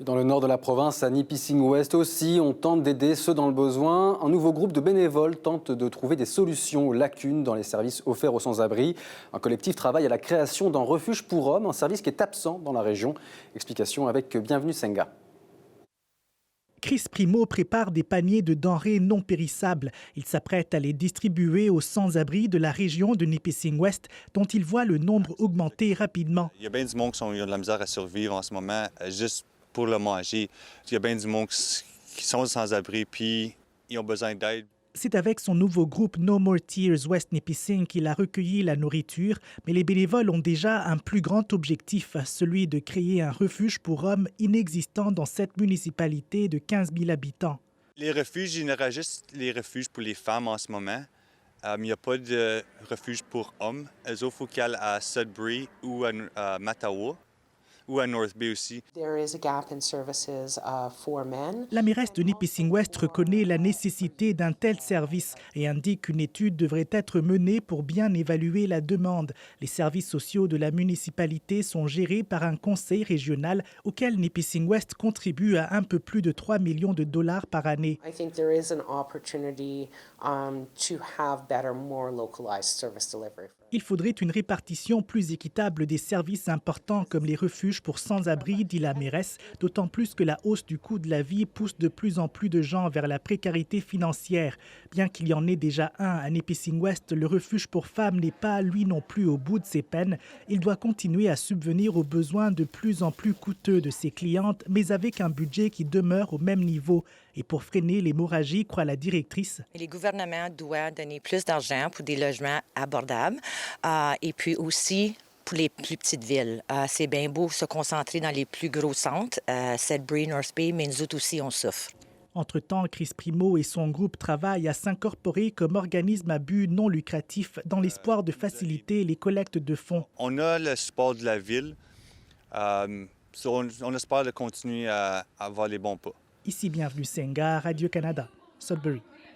Dans le nord de la province, à Nipissing-Ouest aussi, on tente d'aider ceux dans le besoin. Un nouveau groupe de bénévoles tente de trouver des solutions aux lacunes dans les services offerts aux sans-abri. Un collectif travaille à la création d'un refuge pour hommes, un service qui est absent dans la région. Explication avec Bienvenue Senga. Chris Primo prépare des paniers de denrées non périssables. Il s'apprête à les distribuer aux sans-abri de la région de Nipissing-Ouest, dont il voit le nombre augmenter rapidement. Il y a bien du monde qui ont de la misère à survivre en ce moment, juste pour le manger. Il y a bien du monde qui sont sans-abri, puis ils ont besoin d'aide. C'est avec son nouveau groupe No More Tears West Nipissing qu'il a recueilli la nourriture, mais les bénévoles ont déjà un plus grand objectif, celui de créer un refuge pour hommes inexistant dans cette municipalité de 15 000 habitants. Les refuges, il y en aura juste les refuges pour les femmes en ce moment. Il n'y a pas de refuge pour hommes. Eux autres, il faut qu'ils aillent à Sudbury ou à Mattawa. Ou à North Bay aussi. La mairesse de Nipissing-Ouest reconnaît la nécessité d'un tel service et indique qu'une étude devrait être menée pour bien évaluer la demande. Les services sociaux de la municipalité sont gérés par un conseil régional auquel Nipissing-Ouest contribue à un peu plus de 3 millions de dollars par année. Il faudrait une répartition plus équitable des services importants comme les refuges pour sans-abri, dit la mairesse, d'autant plus que la hausse du coût de la vie pousse de plus en plus de gens vers la précarité financière. Bien qu'il y en ait déjà un à Nipissing-Ouest, le refuge pour femmes n'est pas, lui non plus, au bout de ses peines. Il doit continuer à subvenir aux besoins de plus en plus coûteux de ses clientes, mais avec un budget qui demeure au même niveau. Et pour freiner l'hémorragie, croit la directrice, les gouvernements doivent donner plus d'argent pour des logements abordables et puis aussi pour les plus petites villes. C'est bien beau se concentrer dans les plus gros centres, Sudbury, North Bay, mais nous autres aussi, on souffre. Entre-temps, Chris Primo et son groupe travaillent à s'incorporer comme organisme à but non lucratif dans l'espoir de faciliter les collectes de fonds. On a le support de la ville. On espère de continuer à avoir les bons pas. Ici, Bienvenue Senga, Radio-Canada, Sudbury.